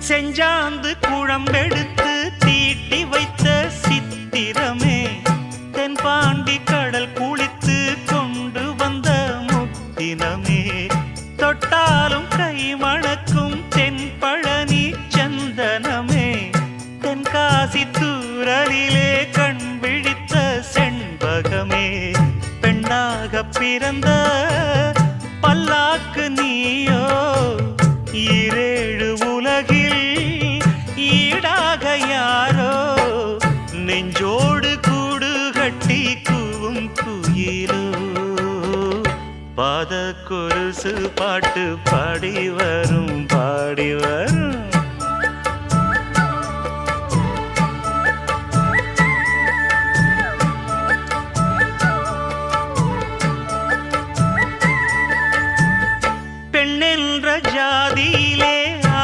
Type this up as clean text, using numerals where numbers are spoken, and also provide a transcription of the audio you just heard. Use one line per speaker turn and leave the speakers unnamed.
செஞ்சாந்து குழம்பெடுத்து தீட்டி வைத்த சித்திரமே, தென்பாண்டி கடல் குளித்து கொண்டு வந்த முத்தினமே, தொட்டாலும் கை மணக்கும் தென்பழனி சந்தனமே, தென்காசி தூரலிலே கண் விழித்த செண்பகமே, பெண்ணாக பிறந்த பல்லாக்கு நீயோ, ஈரேழு உலகில் ஈடாக யாரோ, நெஞ்சோடு கூடு கட்டி கூவும் குயிலோ, பாத கொலுசு பாட்டு பாடி வரும்